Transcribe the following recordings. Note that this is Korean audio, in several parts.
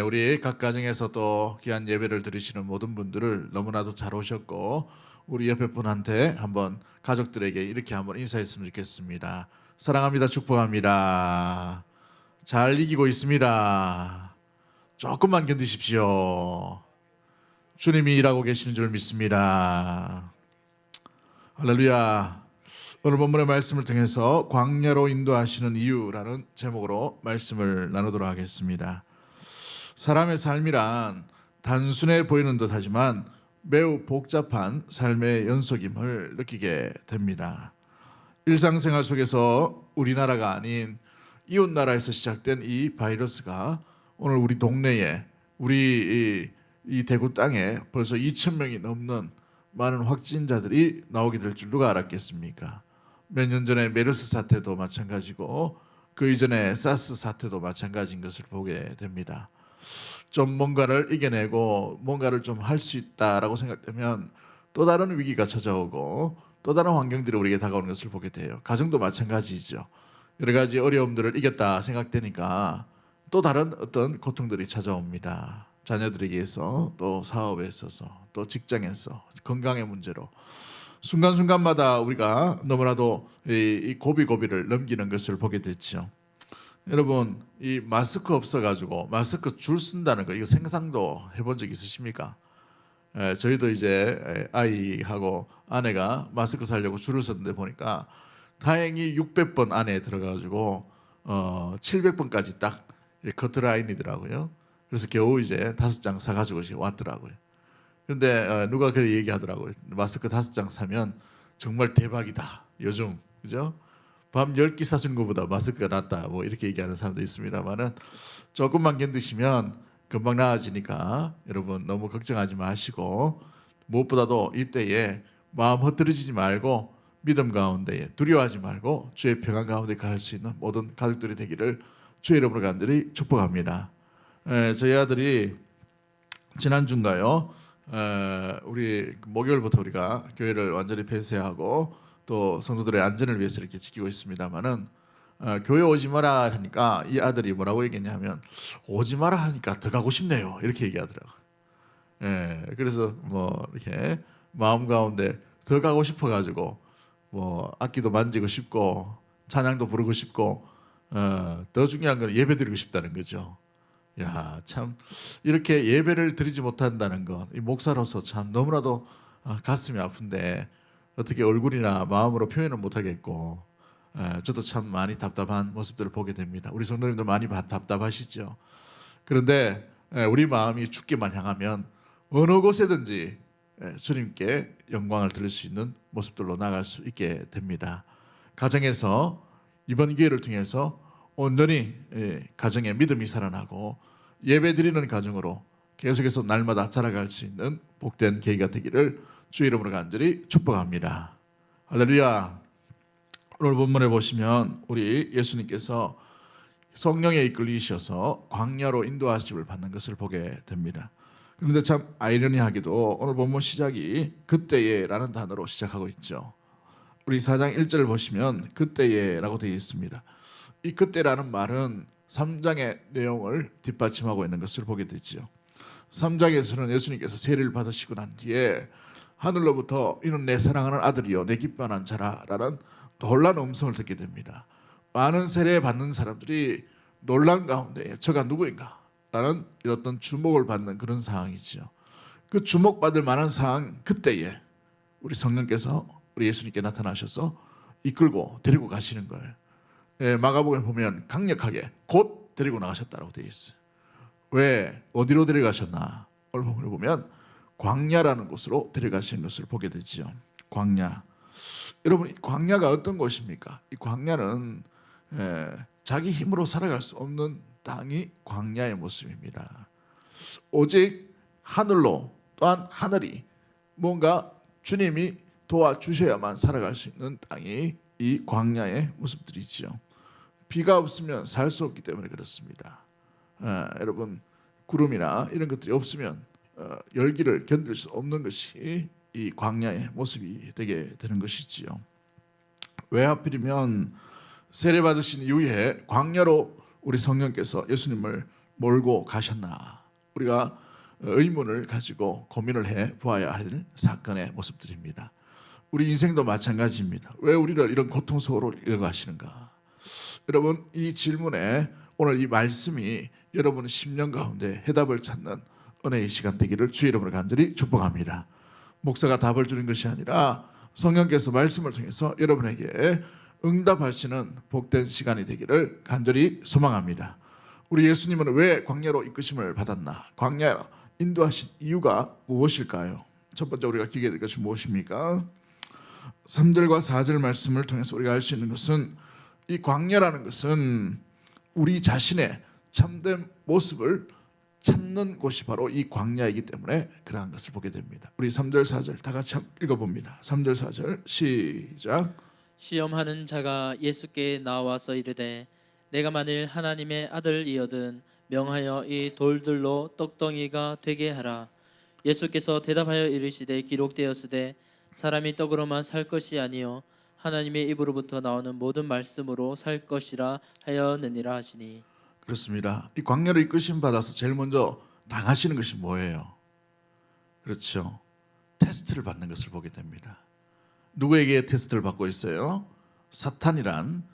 우리 각 가정에서 또 귀한 예배를 드리시는 모든 분들을 너무나도 잘 오셨고, 우리 옆에 분한테 한번 가족들에게 이렇게 한번 인사했으면 좋겠습니다. 사랑합니다. 축복합니다. 잘 이기고 있습니다. 조금만 견디십시오. 주님이 일하고 계시는 줄 믿습니다. 할렐루야. 오늘 본문의 말씀을 통해서 광야로 인도하시는 이유라는 제목으로 말씀을 나누도록 하겠습니다. 사람의 삶이란 단순해 보이는 듯하지만 매우 복잡한 삶의 연속임을 느끼게 됩니다. 일상생활 속에서 우리나라가 아닌 이웃나라에서 시작된 이 바이러스가 오늘 우리 동네에, 우리 이 대구 땅에 벌써 2,000명이 넘는 많은 확진자들이 나오게 될 줄 누가 알았겠습니까? 몇 년 전에 메르스 사태도 마찬가지고 그 이전에 사스 사태도 마찬가지인 것을 보게 됩니다. 좀 뭔가를 이겨내고 뭔가를 좀 할 수 있다라고 생각되면 또 다른 위기가 찾아오고 또 다른 환경들이 우리에게 다가오는 것을 보게 돼요. 가정도 마찬가지죠. 여러 가지 어려움들을 이겼다 생각되니까 또 다른 어떤 고통들이 찾아옵니다. 자녀들에게서, 또 사업에 있어서, 또 직장에서, 건강의 문제로 순간순간마다 우리가 너무나도 이 고비고비를 넘기는 것을 보게 됐죠. 여러분, 이 마스크 없어가지고 마스크 줄 쓴다는 거, 이거 상상도 해본 적 있으십니까? 저희도 이제 아이하고 아내가 마스크 사려고 줄을 섰는데 보니까 다행히 600번 안에 들어가가지고 700번까지 딱 커트라인이더라고요. 그래서 겨우 이제 5장 사가지고 왔더라고요. 그런데 누가 그렇게 얘기하더라고요. 마스크 5장 사면 정말 대박이다. 요즘, 그죠? 밤 10끼 사준 것보다 마스크가 낫다. 뭐 이렇게 얘기하는 사람도 있습니다만은 조금만 견디시면 금방 나아지니까 여러분 너무 걱정하지 마시고, 무엇보다도 이때에 마음 흩어지지 말고 믿음 가운데 두려워하지 말고 주의 평안 가운데 갈 수 있는 모든 가족들이 되기를 주의 이름으로 간절히 축복합니다. 저희 아들이 지난주인가요? 우리 목요일부터 우리가 교회를 완전히 폐쇄하고 또 성도들의 안전을 위해서 이렇게 지키고 있습니다만은 교회 오지 마라 하니까 이 아들이 뭐라고 얘기했냐면, 오지 마라 하니까 더 가고 싶네요, 이렇게 얘기하더라고요. 그래서 뭐 이렇게 마음 가운데 더 가고 싶어가지고 뭐 악기도 만지고 싶고 찬양도 부르고 싶고 더 중요한 건 예배 드리고 싶다는 거죠. 야, 참 이렇게 예배를 드리지 못한다는 것, 이 목사로서 참 너무나도 가슴이 아픈데 어떻게 얼굴이나 마음으로 표현을 못하겠고, 저도 참 많이 답답한 모습들을 보게 됩니다. 우리 성도님도 많이 답답하시죠. 그런데 우리 마음이 주께만 향하면 어느 곳에든지 주님께 영광을 드릴 수 있는 모습들로 나갈 수 있게 됩니다. 가정에서 이번 기회를 통해서 온전히 가정에 믿음이 살아나고 예배드리는 가정으로 계속해서 날마다 자라갈 수 있는 복된 계기가 되기를 주의 이름으로 간절히 축복합니다. 할렐루야. 오늘 본문에 보시면 우리 예수님께서 성령에 이끌리셔서 광야로 인도하심을 받는 것을 보게 됩니다. 그런데 참 아이러니하게도 오늘 본문 시작이 그때에라는 단어로 시작하고 있죠. 우리 4장 1절을 보시면 그때에라고 되어 있습니다. 이 그때라는 말은 3장의 내용을 뒷받침하고 있는 것을 보게 되죠. 3장에서는 예수님께서 세례를 받으시고 난 뒤에 하늘로부터 이는 내 사랑하는 아들이요 내 기뻐하는 자라라는 놀라운 음성을 듣게 됩니다. 많은 세례 받는 사람들이 놀란 가운데 저가 누구인가 라는 이런 주목을 받는 그런 상황이죠. 그 주목받을 만한 상황, 그때에 우리 성령께서 우리 예수님께 나타나셔서 이끌고 데리고 가시는 거예요. 마가복음에 보면 강력하게 곧 데리고 나가셨다고 되어 있어요. 왜? 어디로 데려가셨나? 오늘 본문을 보면 광야라는 곳으로 데려가시는 것을 보게 되죠. 광야. 여러분, 광야가 어떤 곳입니까? 이 광야는 자기 힘으로 살아갈 수 없는 땅이 광야의 모습입니다. 오직 하늘로, 또한 하늘이 뭔가 주님이 도와주셔야만 살아갈 수 있는 땅이 이 광야의 모습들이죠. 비가 없으면 살 수 없기 때문에 그렇습니다. 여러분, 구름이나 이런 것들이 없으면 열기를 견딜 수 없는 것이 이 광야의 모습이 되게 되는 것이지요. 왜 하필이면 세례 받으신 이후에 광야로 우리 성령께서 예수님을 몰고 가셨나? 우리가 의문을 가지고 고민을 해 보아야 할 사건의 모습들입니다. 우리 인생도 마찬가지입니다. 왜 우리를 이런 고통 속으로 일어가시는가? 여러분, 이 질문에 오늘 이 말씀이 여러분 심령 가운데 해답을 찾는 은혜의 시간 되기를 주의 이름으로 간절히 축복합니다. 목사가 답을 주는 것이 아니라 성령께서 말씀을 통해서 여러분에게 응답하시는 복된 시간이 되기를 간절히 소망합니다. 우리 예수님은 왜 광야로 이끄심을 받았나? 광야로 인도하신 이유가 무엇일까요? 첫 번째 우리가 기억해야 될 것이 무엇입니까? 3절과 4절 말씀을 통해서 우리가 알 수 있는 것은 이 광야라는 것은 우리 자신의 참된 모습을 찾는 곳이 바로 이 광야이기 때문에 그러한 것을 보게 됩니다. 우리 3절 4절 다 같이 읽어봅니다. 3절 4절 시작. 시험하는 자가 예수께 나와서 이르되 내가 만일 하나님의 아들이거든 명하여 이 돌들로 떡덩이가 되게 하라. 예수께서 대답하여 이르시되 기록되었으되 사람이 떡으로만 살 것이 아니요 하나님의 입으로부터 나오는 모든 말씀으로 살 것이라 하였느니라 하시니. 그렇습니다. 이 광야로 이끄심 받아서 제일 먼저 당하시는 것이 뭐예요? 그렇죠. 테스트를 받는 것을 보게 됩니다. 누구에게 테스트를 받고 있어요? 사탄이란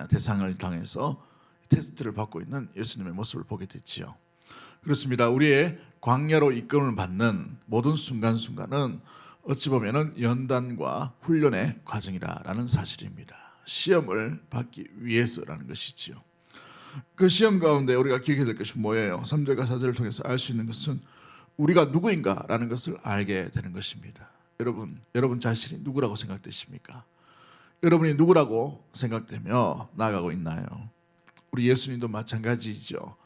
대상을 당해서 테스트를 받고 있는 예수님의 모습을 보게 됐지요. 그렇습니다. 우리의 광야로 이끌음을 받는 모든 순간순간은 어찌 보면은 연단과 훈련의 과정이라는 사실입니다. 시험을 받기 위해서라는 것이지요. 그 시험 가운데 우리가 기억해야 될 것이 뭐예요? 3절과 4절을 통해서 알 수 있는 것은 우리가 누구인가라는 것을 알게 되는 것입니다. 여러분 자신이 누구라고 생각되십니까? 여러분이 누구라고 생각되며 나아가고 있나요? 우리 예수님도 마찬가지죠.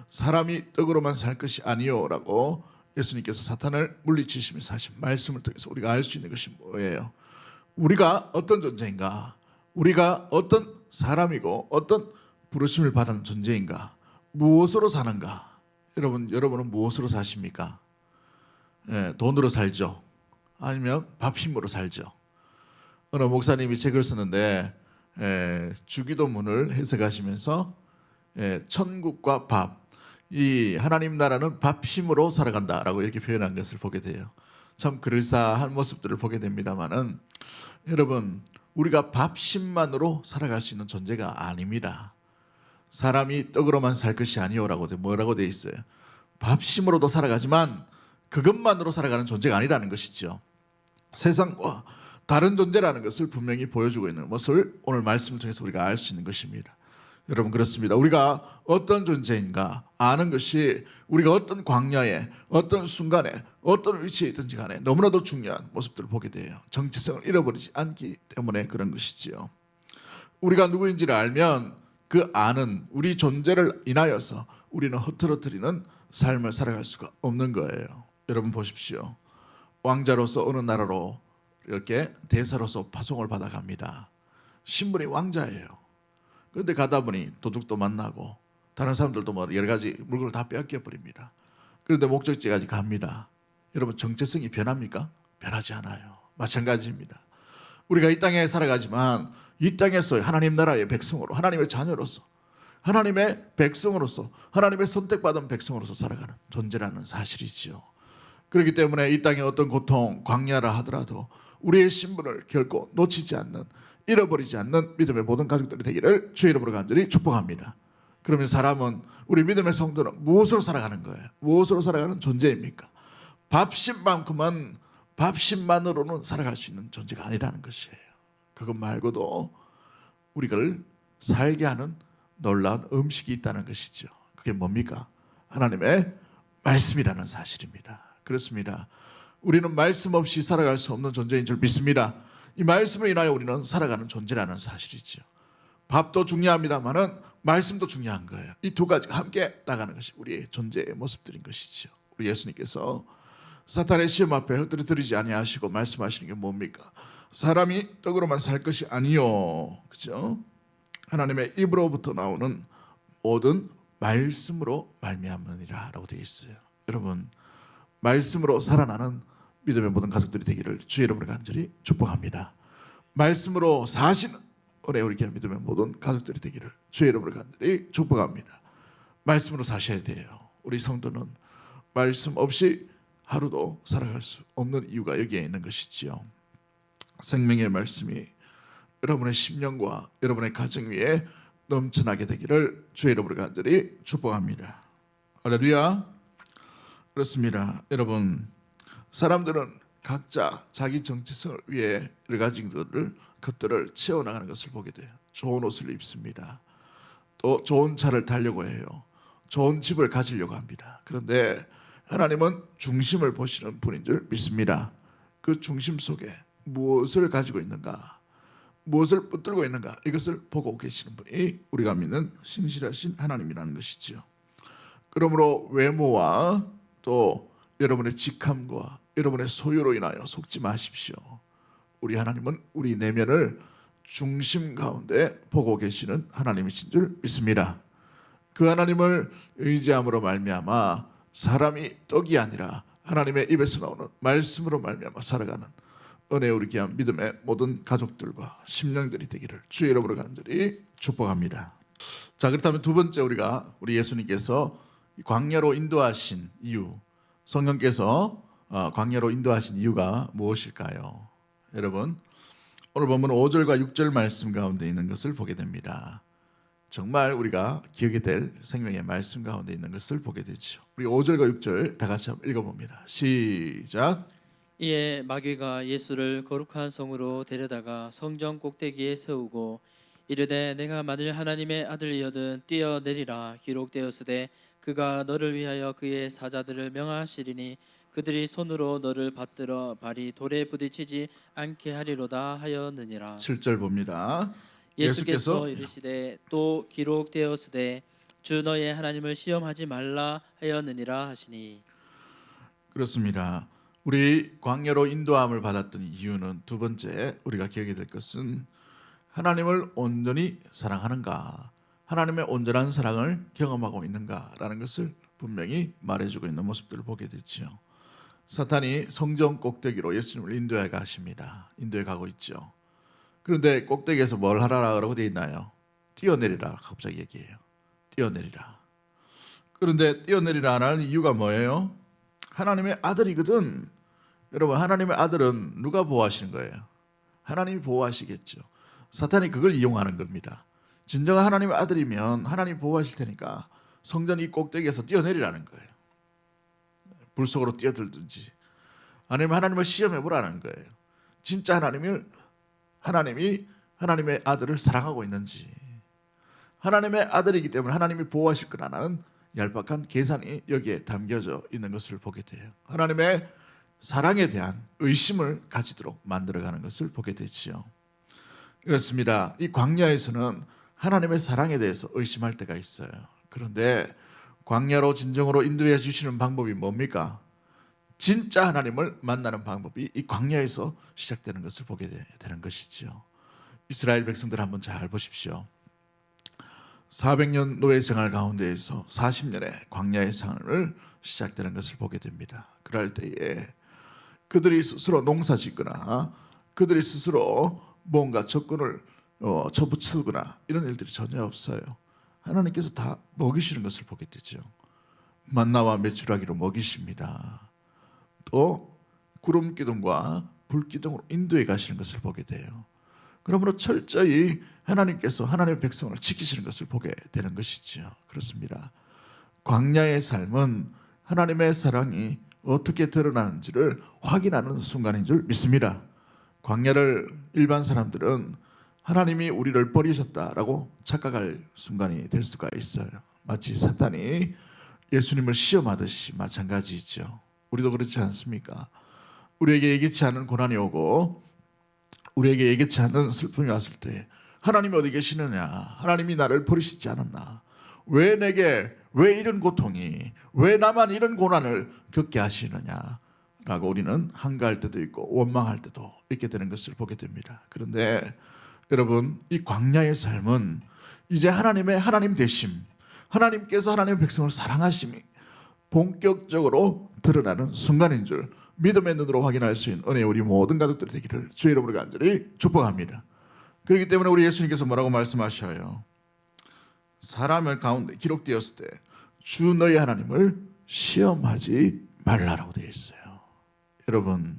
사람이 떡으로만 살 것이 아니요라고 예수님께서 사탄을 물리치시면서 하신 말씀을 통해서 우리가 알 수 있는 것이 뭐예요? 우리가 어떤 존재인가? 우리가 어떤 사람이고 어떤 부르심을 받은 존재인가? 무엇으로 사는가? 여러분은 무엇으로 사십니까? 돈으로 살죠. 아니면 밥 힘으로 살죠. 어느 목사님이 책을 썼는데 주기도문을 해석하시면서 천국과 밥, 이 하나님 나라는 밥 힘으로 살아간다라고 이렇게 표현한 것을 보게 돼요. 참 그럴싸한 모습들을 보게 됩니다만은 여러분, 우리가 밥 힘만으로 살아갈 수 있는 존재가 아닙니다. 사람이 떡으로만 살 것이 아니오라고 뭐라고 돼 있어요? 밥 힘으로도 살아가지만 그것만으로 살아가는 존재가 아니라는 것이죠. 세상과 다른 존재라는 것을 분명히 보여주고 있는 것을 오늘 말씀을 통해서 우리가 알 수 있는 것입니다. 여러분, 그렇습니다. 우리가 어떤 존재인가 아는 것이 우리가 어떤 광야에 어떤 순간에 어떤 위치에 있든지 간에 너무나도 중요한 모습들을 보게 돼요. 정체성을 잃어버리지 않기 때문에 그런 것이지요. 우리가 누구인지를 알면 그 아는 우리 존재를 인하여서 우리는 흐트러뜨리는 삶을 살아갈 수가 없는 거예요. 여러분 보십시오. 왕자로서 어느 나라로 이렇게 대사로서 파송을 받아갑니다. 신분이 왕자예요. 그런데 가다 보니 도둑도 만나고 다른 사람들도 뭐 여러 가지 물건을 다 빼앗겨 버립니다. 그런데 목적지까지 갑니다. 여러분, 정체성이 변합니까? 변하지 않아요. 마찬가지입니다. 우리가 이 땅에 살아가지만 이 땅에서 하나님 나라의 백성으로, 하나님의 자녀로서, 하나님의 백성으로서, 하나님의 선택받은 백성으로서 살아가는 존재라는 사실이지요. 그렇기 때문에 이 땅의 어떤 고통, 광야라 하더라도 우리의 신분을 결코 놓치지 않는, 잃어버리지 않는 믿음의 모든 가족들이 되기를 주의 이름으로 간절히 축복합니다. 그러면 사람은, 우리 믿음의 성도는 무엇으로 살아가는 거예요? 무엇으로 살아가는 존재입니까? 밥심만큼은, 밥심만으로는 살아갈 수 있는 존재가 아니라는 것이에요. 그것 말고도 우리를 살게 하는 놀라운 음식이 있다는 것이죠. 그게 뭡니까? 하나님의 말씀이라는 사실입니다. 그렇습니다. 우리는 말씀 없이 살아갈 수 없는 존재인 줄 믿습니다. 이 말씀을 인하여 우리는 살아가는 존재라는 사실이죠. 밥도 중요합니다만은 말씀도 중요한 거예요. 이 두 가지가 함께 나가는 것이 우리의 존재의 모습들인 것이죠. 우리 예수님께서 사탄의 시험 앞에 흩어뜨리지 아니하시고 말씀하시는 게 뭡니까? 사람이 떡으로만 살 것이 아니요, 그죠? 하나님의 입으로부터 나오는 모든 말씀으로 말미암느니라라고 되어 있어요. 여러분, 말씀으로 살아나는 믿음의 모든 가족들이 되기를 주의 이름으로 간절히 축복합니다. 말씀으로 사시는 우리 믿음의 모든 가족들이 되기를 주의 이름으로 간절히 축복합니다. 말씀으로 사셔야 돼요. 우리 성도는 말씀 없이 하루도 살아갈 수 없는 이유가 여기에 있는 것이지요. 생명의 말씀이 여러분의 심령과 여러분의 가정 위에 넘쳐나게 되기를 주의 이름으로 간절히 축복합니다. 할렐루야. 그렇습니다. 여러분, 사람들은 각자 자기 정체성을 위해 여러 가지 것들을 채워나가는 것을 보게 돼요. 좋은 옷을 입습니다. 또 좋은 차를 타려고 해요. 좋은 집을 가지려고 합니다. 그런데 하나님은 중심을 보시는 분인 줄 믿습니다. 그 중심 속에 무엇을 가지고 있는가, 무엇을 붙들고 있는가, 이것을 보고 계시는 분이 우리가 믿는 신실하신 하나님이라는 것이지요. 그러므로 외모와 또 여러분의 직함과 여러분의 소유로 인하여 속지 마십시오. 우리 하나님은 우리 내면을 중심 가운데 보고 계시는 하나님이신 줄 믿습니다. 그 하나님을 의지함으로 말미암아 사람이 떡이 아니라 하나님의 입에서 나오는 말씀으로 말미암아 살아가는 은혜 우리 귀한 믿음의 모든 가족들과 심령들이 되기를 주의 이름으로 간절히 축복합니다. 자, 그렇다면 두 번째 우리 예수님께서 광야로 인도하신 이유, 성령께서 광야로 인도하신 이유가 무엇일까요? 여러분, 오늘 본문 5절과 6절 말씀 가운데 있는 것을 보게 됩니다. 정말 우리가 기억이 될 생명의 말씀 가운데 있는 것을 보게 되죠. 우리 5절과 6절 다 같이 한번 읽어봅니다. 시작. 이에 마귀가 예수를 거룩한 성으로 데려다가 성전 꼭대기에 세우고 이르되 내가 만일 하나님의 아들이거든 뛰어내리라 기록되었으되 그가 너를 위하여 그의 사자들을 명하시리니 그들이 손으로 너를 받들어 발이 돌에 부딪히지 않게 하리로다 하였느니라. 7절 봅니다. 예수께서 이르시되 또 기록되었으되 주 너의 하나님을 시험하지 말라 하였느니라 하시니. 그렇습니다. 우리 광야로 인도함을 받았던 이유는 두 번째 우리가 기억이 될 것은 하나님을 온전히 사랑하는가, 하나님의 온전한 사랑을 경험하고 있는가라는 것을 분명히 말해주고 있는 모습들을 보게 되죠. 사탄이 성전 꼭대기로 예수님을 인도해 가십니다. 인도해 가고 있죠. 그런데 꼭대기에서 뭘 하라라고 되어 있나요? 뛰어내리라 갑자기 얘기해요. 뛰어내리라. 그런데 뛰어내리라 하는 이유가 뭐예요? 하나님의 아들이거든. 여러분, 하나님의 아들은 누가 보호하시는 거예요? 하나님이 보호하시겠죠. 사탄이 그걸 이용하는 겁니다. 진정한 하나님의 아들이면 하나님이 보호하실 테니까 성전 이 꼭대기에서 뛰어내리라는 거예요. 불 속으로 뛰어들든지 아니면 하나님을 시험해 보라는 거예요. 진짜 하나님이 하나님의 아들을 사랑하고 있는지, 하나님의 아들이기 때문에 하나님이 보호하실 거라는 얄팍한 계산이 여기에 담겨져 있는 것을 보게 돼요. 하나님의 사랑에 대한 의심을 가지도록 만들어가는 것을 보게 되지요. 그렇습니다. 이 광야에서는 하나님의 사랑에 대해서 의심할 때가 있어요. 그런데 광야로 진정으로 인도해 주시는 방법이 뭡니까? 진짜 하나님을 만나는 방법이 이 광야에서 시작되는 것을 보게 되는 것이죠. 이스라엘 백성들 한번 잘 보십시오. 400년 노예 생활 가운데에서 40년의 광야의 생활을 시작되는 것을 보게 됩니다. 그럴 때에 그들이 스스로 농사 짓거나 그들이 스스로 뭔가 적군을 쳐붙이거나 이런 일들이 전혀 없어요. 하나님께서 다 먹이시는 것을 보게 되죠. 만나와 메추라기로 먹이십니다. 또 구름 기둥과 불 기둥으로 인도해 가시는 것을 보게 돼요. 그러므로 철저히 하나님께서 하나님의 백성을 지키시는 것을 보게 되는 것이죠. 그렇습니다. 광야의 삶은 하나님의 사랑이 어떻게 드러나는지를 확인하는 순간인 줄 믿습니다. 광야를 일반 사람들은 하나님이 우리를 버리셨다라고 착각할 순간이 될 수가 있어요. 마치 사탄이 예수님을 시험하듯이 마찬가지죠. 우리도 그렇지 않습니까? 우리에게 예기치 않은 고난이 오고 우리에게 예기치 않은 슬픔이 왔을 때 하나님이 어디 계시느냐, 하나님이 나를 버리시지 않았나, 왜 내게 왜 이런 고통이, 왜 나만 이런 고난을 겪게 하시느냐라고 우리는 한가할 때도 있고 원망할 때도 있게 되는 것을 보게 됩니다. 그런데 여러분, 이 광야의 삶은 이제 하나님 되심, 하나님께서 하나님의 백성을 사랑하심이 본격적으로 드러나는 순간인 줄 믿음의 눈으로 확인할 수 있는 은혜 우리 모든 가족들이 되기를 주의 이름으로 간절히 축복합니다. 그렇기 때문에 우리 예수님께서 뭐라고 말씀하셔요? 사람 가운데 기록되었을 때 주 너희 하나님을 시험하지 말라라고 되어 있어요. 여러분,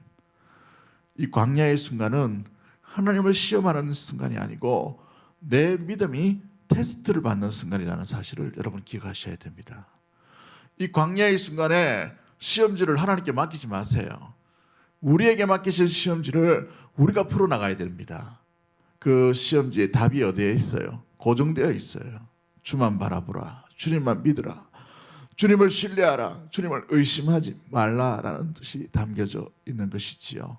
이 광야의 순간은 하나님을 시험하는 순간이 아니고 내 믿음이 테스트를 받는 순간이라는 사실을 여러분 기억하셔야 됩니다. 이 광야의 순간에 시험지를 하나님께 맡기지 마세요. 우리에게 맡기신 시험지를 우리가 풀어나가야 됩니다. 그 시험지에 답이 어디에 있어요? 고정되어 있어요. 주만 바라보라, 주님만 믿으라, 주님을 신뢰하라, 주님을 의심하지 말라라는 뜻이 담겨져 있는 것이지요.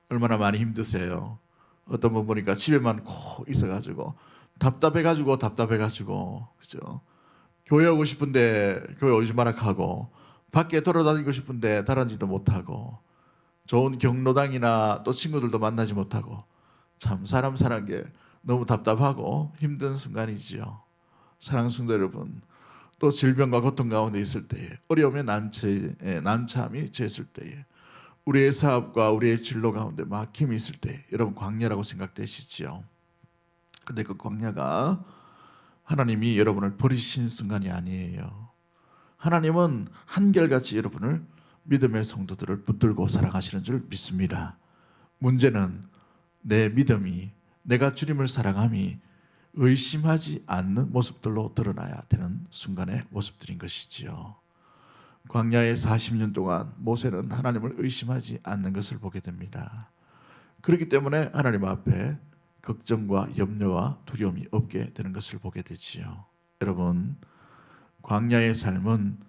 얼마나 많이 힘드세요. 어떤 분 보니까 집에만 콕 있어가지고 답답해가지고 그죠? 교회 오고 싶은데 교회 오지 마라 하고, 밖에 돌아다니고 싶은데 다른지도 못하고, 좋은 경로당이나 또 친구들도 만나지 못하고, 참 사람 사는 게 너무 답답하고 힘든 순간이지요. 사랑하는 성도 여러분, 또 질병과 고통 가운데 있을 때에, 어려움의 난참이 처했을 때에, 우리의 사업과 우리의 진로 가운데 막힘이 있을 때 여러분 광야라고 생각되시지요. 근데 그 광야가 하나님이 여러분을 버리신 순간이 아니에요. 하나님은 한결같이 여러분을, 믿음의 성도들을 붙들고 사랑하시는 줄 믿습니다. 문제는 내 믿음이, 내가 주님을 사랑함이 의심하지 않는 모습들로 드러나야 되는 순간의 모습들인 것이지요. 광야의 40년 동안 모세는 하나님을 의심하지 않는 것을 보게 됩니다. 그렇기 때문에 하나님 앞에 걱정과 염려와 두려움이 없게 되는 것을 보게 되지요. 여러분, 광야의 삶은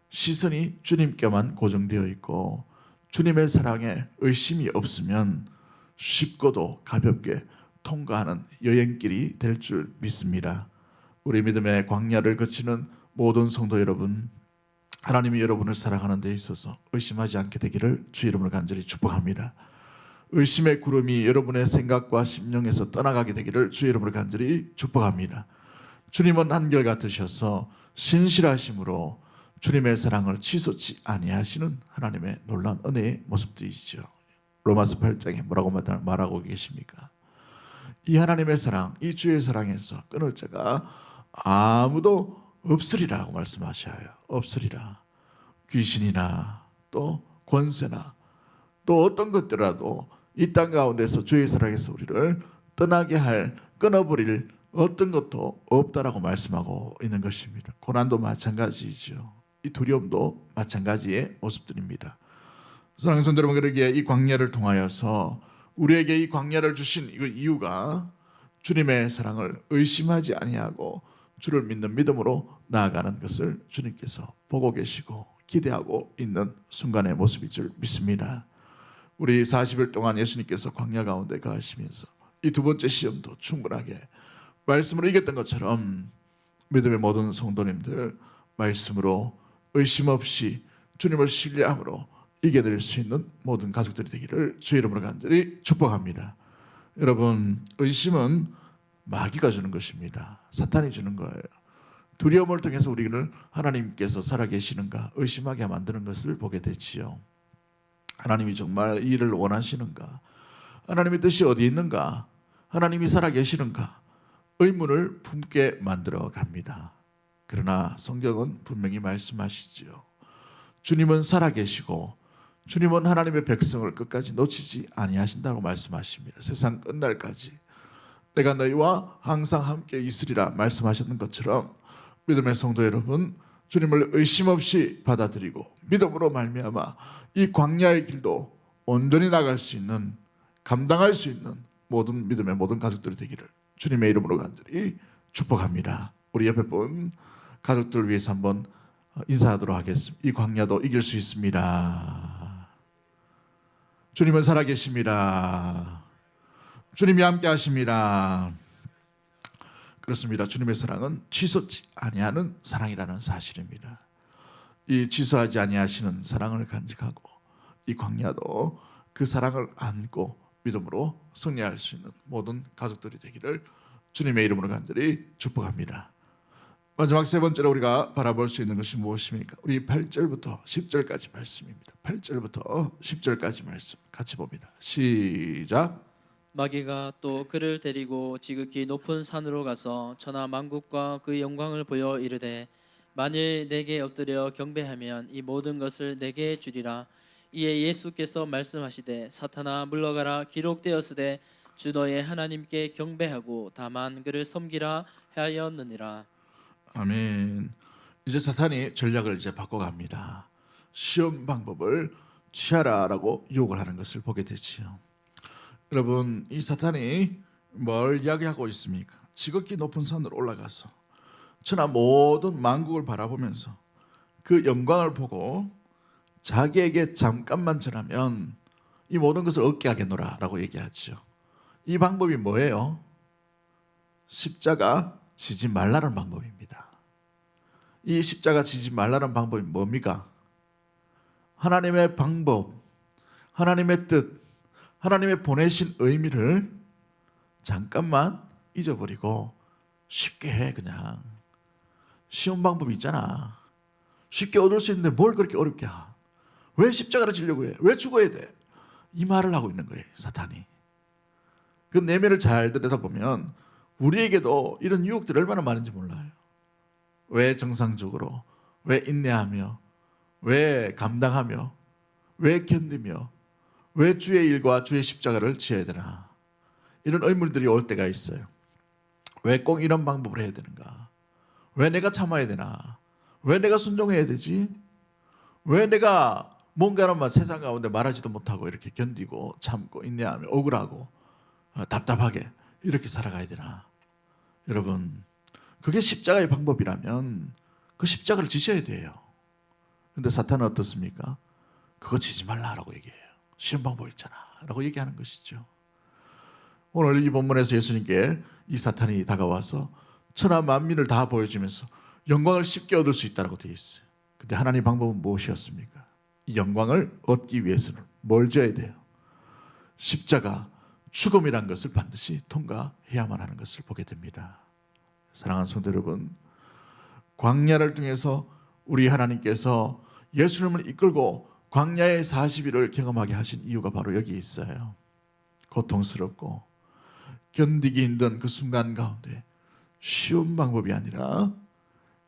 시선이 주님께만 고정되어 있고 주님의 사랑에 의심이 없으면 쉽고도 가볍게 통과하는 여행길이 될 줄 믿습니다. 우리 믿음의 광야를 거치는 모든 성도 여러분, 하나님이 여러분을 사랑하는 데 있어서 의심하지 않게 되기를 주 이름으로 간절히 축복합니다. 의심의 구름이 여러분의 생각과 심령에서 떠나가게 되기를 주 이름으로 간절히 축복합니다. 주님은 한결같으셔서 신실하심으로 주님의 사랑을 치솟지 아니하시는 하나님의 놀라운 은혜의 모습들이죠. 로마서 8장에 뭐라고 말하고 계십니까? 이 하나님의 사랑, 이 주의 사랑에서 끊을 자가 아무도 없으리라고 말씀하셔요. 없으리라. 귀신이나 또 권세나 또 어떤 것들라도 이 땅 가운데서 주의 사랑에서 우리를 떠나게 할, 끊어버릴 어떤 것도 없다라고 말씀하고 있는 것입니다. 고난도 마찬가지이죠. 이 두려움도 마찬가지의 모습들입니다. 사랑하는 성도 여러분, 그러기에 이 광야를 통하여서 우리에게 이 광야를 주신 이 이유가 주님의 사랑을 의심하지 아니하고 주를 믿는 믿음으로 나아가는 것을 주님께서 보고 계시고 기대하고 있는 순간의 모습일 줄 믿습니다. 우리 40일 동안 예수님께서 광야 가운데 가시면서 이 두 번째 시험도 충분하게 말씀으로 이겼던 것처럼 믿음의 모든 성도님들 말씀으로 의심 없이 주님을 신뢰함으로 이겨낼 수 있는 모든 가족들이 되기를 주 이름으로 간절히 축복합니다. 여러분, 의심은 마귀가 주는 것입니다. 사탄이 주는 거예요. 두려움을 통해서 우리를 하나님께서 살아계시는가 의심하게 만드는 것을 보게 되지요. 하나님이 정말 이 일을 원하시는가, 하나님의 뜻이 어디 있는가, 하나님이 살아계시는가 의문을 품게 만들어 갑니다. 그러나 성경은 분명히 말씀하시지요. 주님은 살아계시고 주님은 하나님의 백성을 끝까지 놓치지 아니하신다고 말씀하십니다. 세상 끝날까지 내가 너희와 항상 함께 있으리라 말씀하셨는 것처럼 믿음의 성도 여러분, 주님을 의심 없이 받아들이고 믿음으로 말미암아 이 광야의 길도 온전히 나갈 수 있는, 감당할 수 있는 모든 믿음의 모든 가족들이 되기를 주님의 이름으로 간절히 축복합니다. 우리 옆에 분 가족들 위해서 한번 인사하도록 하겠습니다. 이 광야도 이길 수 있습니다. 주님은 살아계십니다. 주님이 함께 하십니다. 그렇습니다. 주님의 사랑은 치솟지 아니하는 사랑이라는 사실입니다. 이 치솟하지 아니하시는 사랑을 간직하고 이 광야도 그 사랑을 안고 믿음으로 승리할 수 있는 모든 가족들이 되기를 주님의 이름으로 간절히 축복합니다. 마지막 세 번째로 우리가 바라볼 수 있는 것이 무엇입니까? 우리 8절부터 10절까지 말씀입니다. 8절부터 10절까지 말씀 같이 봅니다. 시작. 마귀가 또 그를 데리고 지극히 높은 산으로 가서 천하 만국과 그 영광을 보여 이르되 만일 내게 엎드려 경배하면 이 모든 것을 내게 주리라. 이에 예수께서 말씀하시되 사탄아 물러가라. 기록되었으되 주 너의 하나님께 경배하고 다만 그를 섬기라 하였느니라. 아멘. 이제 사탄이 전략을 이제 바꿔갑니다. 시험 방법을 취하라라고 유혹을 하는 것을 보게 되지요. 여러분, 이 사탄이 뭘 이야기하고 있습니까? 지극히 높은 산으로 올라가서 천하 모든 만국을 바라보면서 그 영광을 보고 자기에게 잠깐만 전하면 이 모든 것을 얻게 하겠노라라고 얘기하죠. 이 방법이 뭐예요? 십자가 지지 말라는 방법입니다. 이 십자가 지지 말라는 방법이 뭡니까? 하나님의 방법, 하나님의 뜻, 하나님의 보내신 의미를 잠깐만 잊어버리고 쉽게 해. 그냥 쉬운 방법이 있잖아. 쉽게 얻을 수 있는데 뭘 그렇게 어렵게 하? 왜 십자가를 지려고 해? 왜 죽어야 돼? 이 말을 하고 있는 거예요, 사탄이. 그 내면을 잘 들여다보면 우리에게도 이런 유혹들이 얼마나 많은지 몰라요. 왜 정상적으로, 왜 인내하며, 왜 감당하며, 왜 견디며, 왜 주의 일과 주의 십자가를 지어야 되나, 이런 의문들이 올 때가 있어요. 왜 꼭 이런 방법을 해야 되는가? 왜 내가 참아야 되나? 왜 내가 순종해야 되지? 왜 내가 뭔가는 세상 가운데 말하지도 못하고 이렇게 견디고 참고 인내하며 억울하고 답답하게 이렇게 살아가야 되나? 여러분, 그게 십자가의 방법이라면 그 십자가를 지셔야 돼요. 근데 사탄은 어떻습니까? 그거 지지 말라라고 얘기해요. 쉬운 방법 있잖아 라고 얘기하는 것이죠. 오늘 이 본문에서 예수님께 이 사탄이 다가와서 천하 만민을 다 보여주면서 영광을 쉽게 얻을 수 있다고 되어 있어요. 근데 하나님의 방법은 무엇이었습니까? 이 영광을 얻기 위해서는 뭘 져야 돼요? 십자가, 죽음이란 것을 반드시 통과해야만 하는 것을 보게 됩니다. 사랑하는 성도 여러분, 광야를 통해서 우리 하나님께서 예수님을 이끌고 광야의 40일을 경험하게 하신 이유가 바로 여기 있어요. 고통스럽고 견디기 힘든 그 순간 가운데 쉬운 방법이 아니라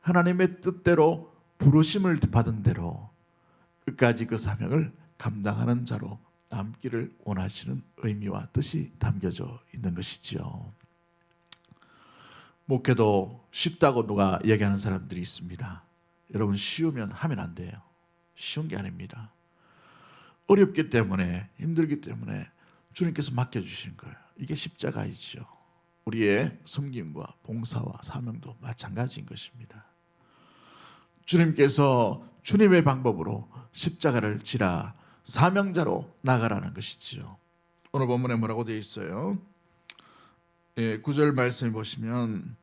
하나님의 뜻대로 부르심을 받은 대로 끝까지 그 사명을 감당하는 자로 남기를 원하시는 의미와 뜻이 담겨져 있는 것이지요. 목회도 쉽다고 누가 얘기하는 사람들이 있습니다. 여러분, 쉬우면 하면 안 돼요. 쉬운 게 아닙니다. 어렵기 때문에, 힘들기 때문에 주님께서 맡겨주신 거예요. 이게 십자가이죠. 우리의 섬김과 봉사와 사명도 마찬가지인 것입니다. 주님께서 주님의 방법으로 십자가를 지라 사명자로 나가라는 것이지요. 오늘 본문에 뭐라고 되어 있어요? 9절 말씀을 보시면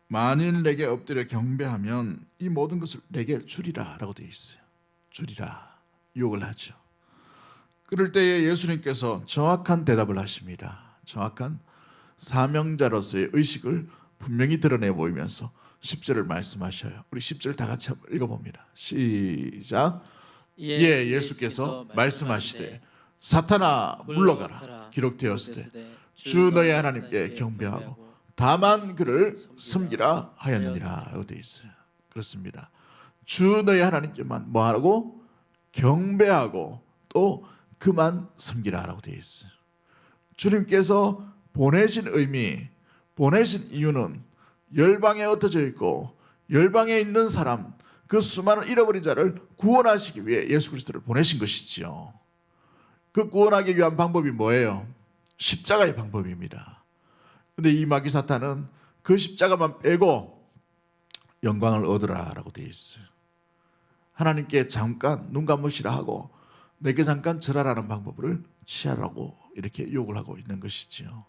만일 내게 엎드려 경배하면 이 모든 것을 내게 주리라 라고 되어 있어요. 주리라, 유혹을 하죠. 그럴 때에 예수님께서 정확한 대답을 하십니다. 정확한 사명자로서의 의식을 분명히 드러내 보이면서 10절을 말씀하셔요. 우리 10절 다 같이 한번 읽어봅니다. 시작. 예, 예수께서 말씀하시되 사탄아 물러가라. 기록되었으되 주 너의 하나님께 경배하고 다만 그를 섬기라 하였느니라 라고 되어 있어요. 그렇습니다. 주 너의 하나님께만 뭐하라고? 경배하고 또 그만 섬기라 라고 되어 있어요. 주님께서 보내신 의미, 보내신 이유는 열방에 흩어져 있고 열방에 있는 사람, 그 수많은 잃어버린 자를 구원하시기 위해 예수 그리스도를 보내신 것이지요. 그 구원하기 위한 방법이 뭐예요? 십자가의 방법입니다. 그런데 이 마귀 사탄은 그 십자가만 빼고 영광을 얻으라라고 되어 있어요. 하나님께 잠깐 눈 감으시라 하고 내게 잠깐 절하라는 방법을 취하라고 이렇게 유혹을 하고 있는 것이지요.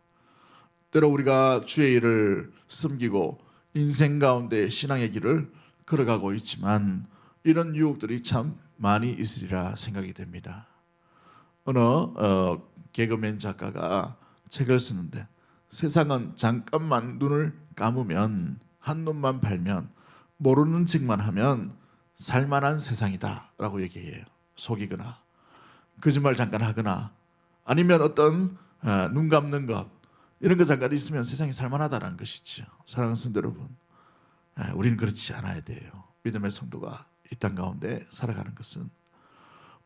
때로 우리가 주의 일을 섬기고 인생 가운데 신앙의 길을 걸어가고 있지만 이런 유혹들이 참 많이 있으리라 생각이 됩니다. 어느 개그맨 작가가 책을 쓰는데 세상은 잠깐만 눈을 감으면 한눈만 팔면 모르는 척만 하면 살만한 세상이다 라고 얘기해요. 속이거나 거짓말 잠깐 하거나 아니면 어떤 눈 감는 것 이런 거 잠깐 있으면 세상이 살만하다는 것이죠. 사랑하는 성도 여러분, 우리는 그렇지 않아야 돼요. 믿음의 성도가 이 땅 가운데 살아가는 것은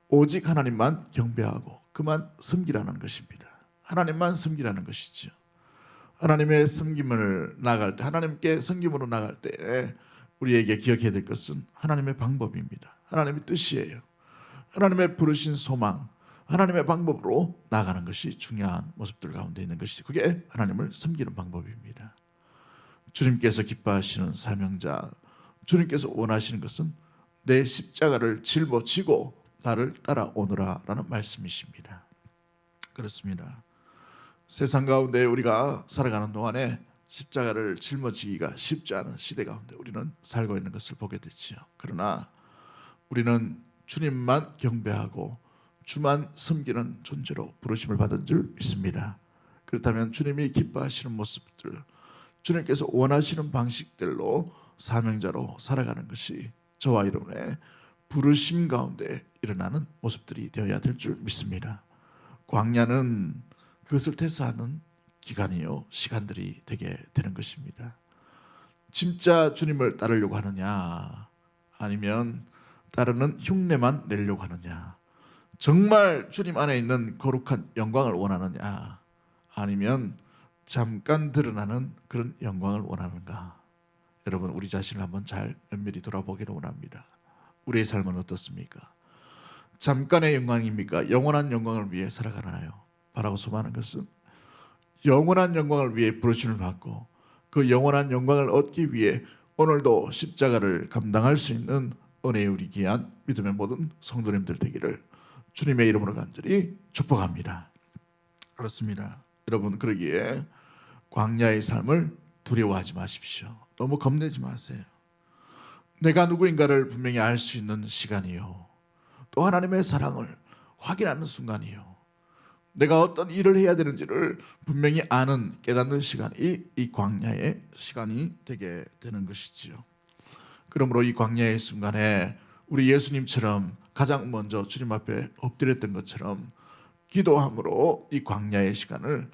오직 하나님만 경배하고 그만 섬기라는 것입니다. 하나님만 섬기라는 것이죠. 하나님의 섬김을 나갈 때, 하나님께 섬김으로 나갈 때 우리에게 기억해야 될 것은 하나님의 방법입니다. 하나님의 뜻이에요. 하나님의 부르신 소망, 하나님의 방법으로 나가는 것이 중요한 모습들 가운데 있는 것이죠. 그게 하나님을 섬기는 방법입니다. 주님께서 기뻐하시는 사명자, 주님께서 원하시는 것은 내 십자가를 짊어지고 나를 따라오너라 라는 말씀이십니다. 그렇습니다. 세상 가운데 우리가 살아가는 동안에 십자가를 짊어지기가 쉽지 않은 시대 가운데 우리는 살고 있는 것을 보게 되지요. 그러나 우리는 주님만 경배하고 주만 섬기는 존재로 부르심을 받은 줄 믿습니다. 그렇다면 주님이 기뻐하시는 모습들, 주님께서 원하시는 방식대로 사명자로 살아가는 것이 저와 여러분의 부르심 가운데 일어나는 모습들이 되어야 될 줄 믿습니다. 광야는 그것을 대사하는 기간이요 시간들이 되게 되는 것입니다. 진짜 주님을 따르려고 하느냐, 아니면 따르는 흉내만 내려고 하느냐, 정말 주님 안에 있는 거룩한 영광을 원하느냐, 아니면 잠깐 드러나는 그런 영광을 원하는가? 여러분, 우리 자신을 한번 잘 면밀히 돌아보기를 원합니다. 우리의 삶은 어떻습니까? 잠깐의 영광입니까? 영원한 영광을 위해 살아가나요? 바라고 소망하는 것은 영원한 영광을 위해 부르심을 받고 그 영원한 영광을 얻기 위해 오늘도 십자가를 감당할 수 있는 은혜의 우리 귀한 믿음의 모든 성도님들 되기를 주님의 이름으로 간절히 축복합니다. 그렇습니다. 여러분, 그러기에 광야의 삶을 두려워하지 마십시오. 너무 겁내지 마세요. 내가 누구인가를 분명히 알 수 있는 시간이요, 또 하나님의 사랑을 확인하는 순간이요, 내가 어떤 일을 해야 되는지를 분명히 아는, 깨닫는 시간이 이 광야의 시간이 되게 되는 것이지요. 그러므로 이 광야의 순간에 우리 예수님처럼 가장 먼저 주님 앞에 엎드렸던 것처럼 기도함으로 이 광야의 시간을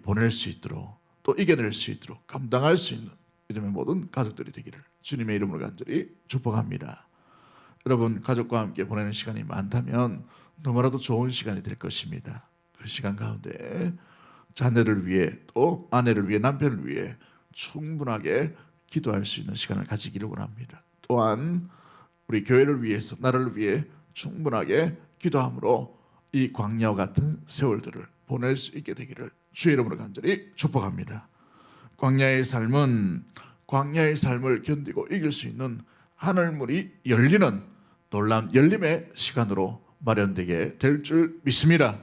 보낼 수 있도록, 또 이겨낼 수 있도록 감당할 수 있는 믿음의 모든 가족들이 되기를 주님의 이름으로 간절히 축복합니다. 여러분, 가족과 함께 보내는 시간이 많다면 너무나도 좋은 시간이 될 것입니다. 그 시간 가운데 자녀를 위해, 또 아내를 위해, 남편을 위해 충분하게 기도할 수 있는 시간을 가지기를 원합니다. 또한 우리 교회를 위해서, 나라를 위해 충분하게 기도함으로 이 광야와 같은 세월들을 보낼 수 있게 되기를 주의 이름으로 간절히 축복합니다. 광야의 삶은 광야의 삶을 견디고 이길 수 있는 하늘문이 열리는 놀라운 열림의 시간으로 마련되게 될 줄 믿습니다.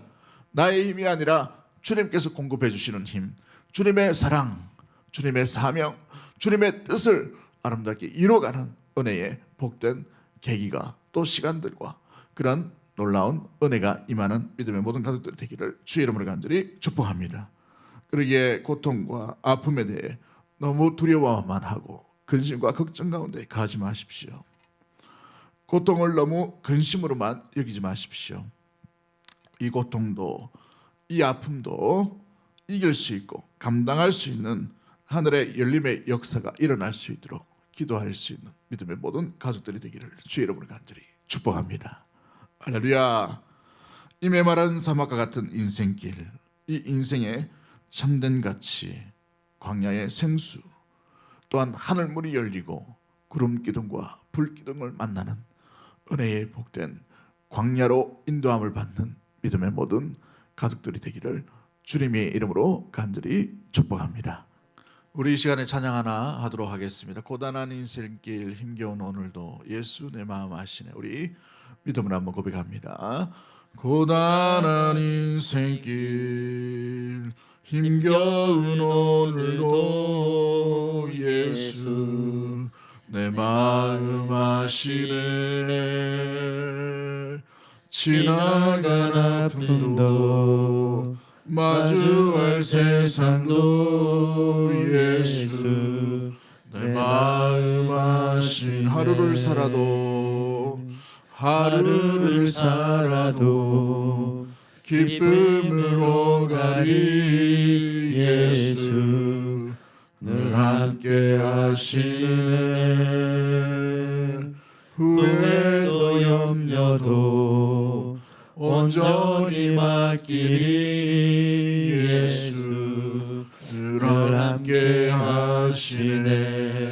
나의 힘이 아니라 주님께서 공급해 주시는 힘, 주님의 사랑, 주님의 사명, 주님의 뜻을 아름답게 이루어가는 은혜의 복된 계기가, 또 시간들과 그런 놀라운 은혜가 임하는 믿음의 모든 가족들이 되기를 주의 이름으로 간절히 축복합니다. 그러기에 고통과 아픔에 대해 너무 두려워만 하고 근심과 걱정 가운데 가지 마십시오. 고통을 너무 근심으로만 여기지 마십시오. 이 고통도, 이 아픔도 이길 수 있고 감당할 수 있는 하늘의 열림의 역사가 일어날 수 있도록 기도할 수 있는 믿음의 모든 가족들이 되기를 주의 이름으로 간절히 축복합니다. 할렐루야. 이 메마른 사막과 같은 인생길, 이 인생의 참된 가치, 광야의 생수, 또한 하늘문이 열리고 구름 기둥과 불 기둥을 만나는 은혜의 복된 광야로 인도함을 받는 믿음의 모든 가족들이 되기를 주님의 이름으로 간절히 축복합니다. 우리 이 시간에 찬양 하나 하도록 하겠습니다. 고단한 인생길 힘겨운 오늘도 예수 내 마음 아시네. 우리 믿음으로 한번 고백합니다. 고단한 인생길 힘겨운 오늘도 예수 내 마음 아시네. 지나간 아픔도 마주할 세상도 예수 내 마음 아신. 하루를 살아도 기쁨으로 가리 예수 늘 함께 하시네. 맡겨도 온전히 맡기리 예수 늘 함께 하시네.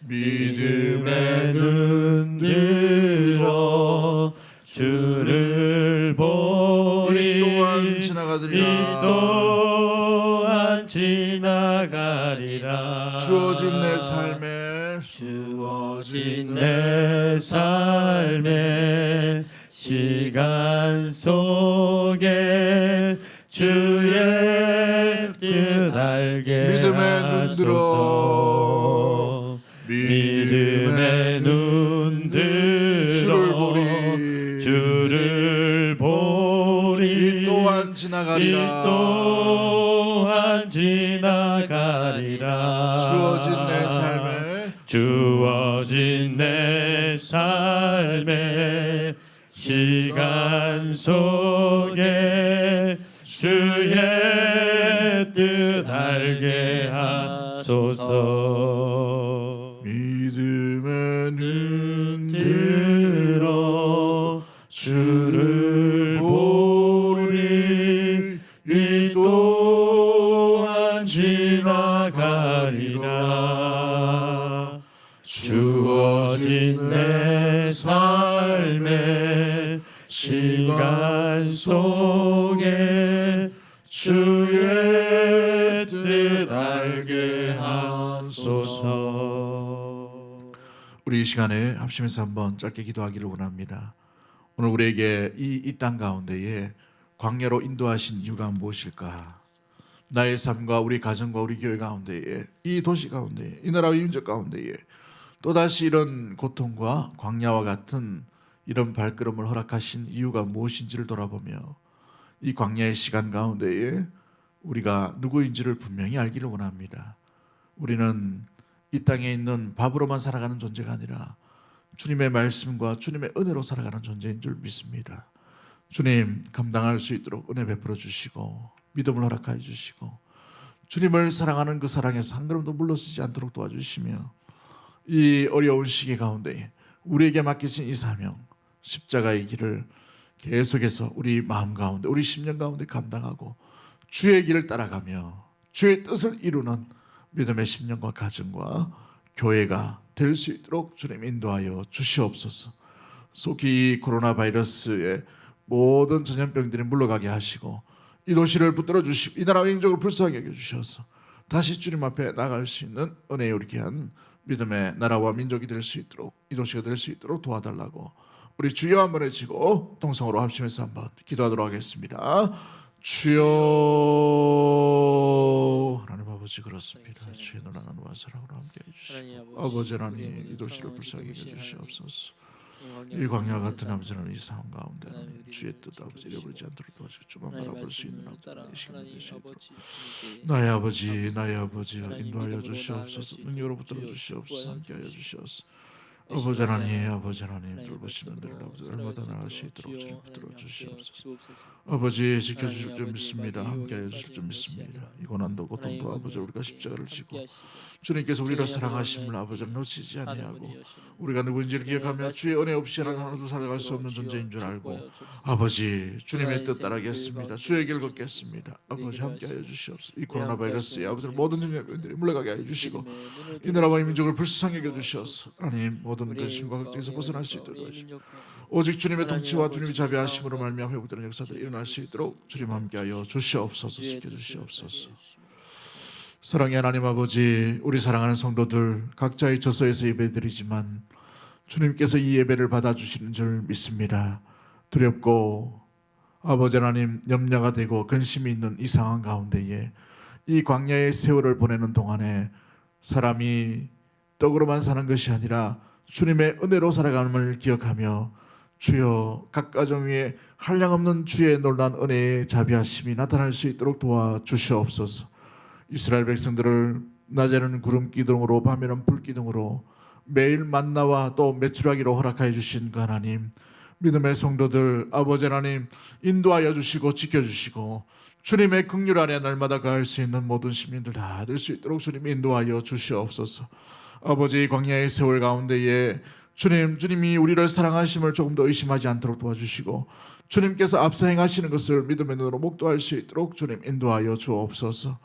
믿음의 눈 들어 주를 보리. 이 또한 지나가리라. 이 또한 지나가리라. 주어진 내 삶에 주어진 내 삶의 시간 속에 주의 뜻 알게 믿음의 눈 하소서. 믿음의 눈 들어 주를 보리. 이 또한 지나가리라. 이 또한 지나가리라. 주어진 내 삶의 시간 속에 주의 뜻 알게 하소서. 믿음의 눈 들어 주를 보리. 이 또한 지나가리라. 주어진 내 삶의 시간 속에 주의 뜻 알게 하소서. 우리 이 시간에 합심해서 한번 짧게 기도하기를 원합니다. 오늘 우리에게 이 땅 가운데에 광야로 인도하신 이유가 무엇일까? 나의 삶과 우리 가정과 우리 교회 가운데에, 이 도시 가운데에, 이 나라의 민족 가운데에 또다시 이런 고통과 광야와 같은 이런 발걸음을 허락하신 이유가 무엇인지를 돌아보며 이 광야의 시간 가운데에 우리가 누구인지를 분명히 알기를 원합니다. 우리는 이 땅에 있는 밥으로만 살아가는 존재가 아니라 주님의 말씀과 주님의 은혜로 살아가는 존재인 줄 믿습니다. 주님, 감당할 수 있도록 은혜 베풀어 주시고 믿음을 허락하여 주시고 주님을 사랑하는 그 사랑에서 한 걸음도 물러서지 않도록 도와주시며 이 어려운 시기 가운데 우리에게 맡기신 이 사명, 십자가의 길을 계속해서 우리 마음 가운데, 우리 심령 가운데 감당하고 주의 길을 따라가며 주의 뜻을 이루는 믿음의 심령과 가정과 교회가 될 수 있도록 주님 인도하여 주시옵소서. 속히 이 코로나 바이러스의 모든 전염병들이 물러가게 하시고 이 도시를 붙들어 주시고 이 나라와 민족을 불쌍하게 여겨 주셔서 다시 주님 앞에 나갈 수 있는 은혜에 이르게 한 믿음의 나라와 민족이 될 수 있도록, 이 도시가 될 수 있도록 도와달라고 우리 주여 한번 외치고 동성으로 합심해서 한번 기도하도록 하겠습니다. 주여. 하나님 아버지, 그렇습니다. 주의 노란 하나님과 사랑으로 함께 해주시고 아버지 하나님, 이 도시를 불쌍히 여겨주시옵소서. 이 광야 같은 아버지는 이 상황 가운데 주의 뜻 아버지 잃어버리지 않도록 도와주시고 주만 바라볼 수 있는 아버지 시간 되시도록 나의 아버지, 나의 아버지 인도하여 주시옵소서. 능력으로 붙들어 주시옵소서. 함께하여 주시옵소서. 아버지 하나님, 아버지 하나님, 돌보시는 데를 아버지 얼마나 나갈 수 있도록 주님 붙들어 주시옵소서. 아버지 지켜주실 줄 믿습니다. 함께하여 주실 줄 믿습니다. 이 고난도 고통도 아버지 우리가 십자가를 지고 주님께서 우리를 사랑하심을 아버지 놓치지 아니하고 우리가 누구인지를 기억하며 주의 은혜 없이 하나도 살아갈 수 없는 존재인 줄 알고 아버지 주님의 뜻 따르겠습니다. 주의 길 걷겠습니다. 아버지 함께하여 주시옵소서. 이 코로나 바이러스의 아버지 모든 전염병들이 물러가게 하여 주시고 이 나라와 이 민족을 불쌍히 여겨 주셔서 하나님 모든 근심과 걱정에서 벗어날 수 있도록 도와주시고 오직 주님의 통치와 주님의 자비하심으로 말미암아 회복되는 역사들이 일어날 수 있도록 주님 함께하여 주시옵소서. 지켜주시옵소서. 사랑의 하나님 아버지, 우리 사랑하는 성도들 각자의 처소에서 예배드리지만 주님께서 이 예배를 받아주시는 줄 믿습니다. 두렵고 아버지 하나님 염려가 되고 근심이 있는 이 상황 가운데에 이 광야의 세월을 보내는 동안에 사람이 떡으로만 사는 것이 아니라 주님의 은혜로 살아감을 기억하며 주여 각 가정 위에 한량없는 주의 놀라운 은혜의 자비하심이 나타날 수 있도록 도와주시옵소서. 이스라엘 백성들을 낮에는 구름 기둥으로 밤에는 불 기둥으로 매일 만나와 또 메추라기로 허락하여 주신 그 하나님, 믿음의 성도들 아버지 하나님 인도하여 주시고 지켜주시고 주님의 긍휼 아래 날마다 가할 수 있는 모든 시민들 다 될 수 있도록 주님 인도하여 주시옵소서. 아버지 광야의 세월 가운데에 주님이 우리를 사랑하심을 조금 더 의심하지 않도록 도와주시고 주님께서 앞서 행하시는 것을 믿음의 눈으로 목도할 수 있도록 주님 인도하여 주옵소서.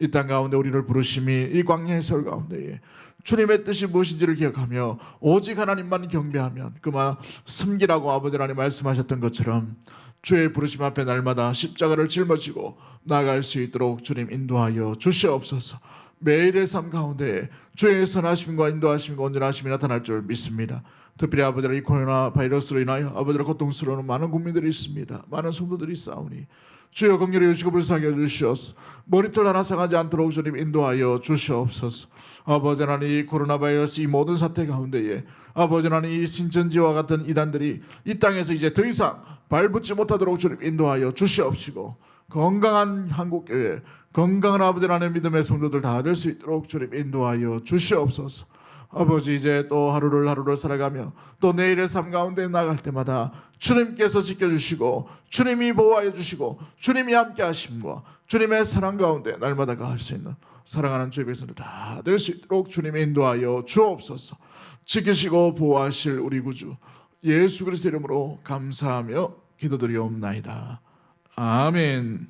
이 땅 가운데 우리를 부르심이 이 광야의 설 가운데에 주님의 뜻이 무엇인지를 기억하며 오직 하나님만 경배하면 그만 섬기라고 아버지 하나님 말씀하셨던 것처럼 주의 부르심 앞에 날마다 십자가를 짊어지고 나아갈 수 있도록 주님 인도하여 주시옵소서. 매일의 삶 가운데 주의 선하심과 인도하심과 온전하심이 나타날 줄 믿습니다. 특별히 아버지의 이 코로나 바이러스로 인하여 아버지를 고통스러워하는 많은 국민들이 있습니다. 많은 성도들이 싸우니 주여 긍휼히 여주시고 불쌍히 여주시옵소서. 머리털 하나 상하지 않도록 주님 인도하여 주시옵소서. 아버지 하나님 이 코로나 바이러스 이 모든 사태 가운데에 아버지 하나님 이 신천지와 같은 이단들이 이 땅에서 이제 더 이상 발붙지 못하도록 주님 인도하여 주시옵시고 건강한 한국교회 건강한 아버지 하나님 믿음의 성도들 다 될 수 있도록 주님 인도하여 주시옵소서. 아버지 이제 또 하루를 살아가며 또 내일의 삶 가운데 나갈 때마다 주님께서 지켜주시고 주님이 보호하여 주시고 주님이 함께 하심과 주님의 사랑 가운데 날마다 가할 수 있는 사랑하는 주의 백성들 다 될 수 있도록 주님이 인도하여 주옵소서. 지키시고 보호하실 우리 구주 예수 그리스도 이름으로 감사하며 기도드리옵나이다. 아멘.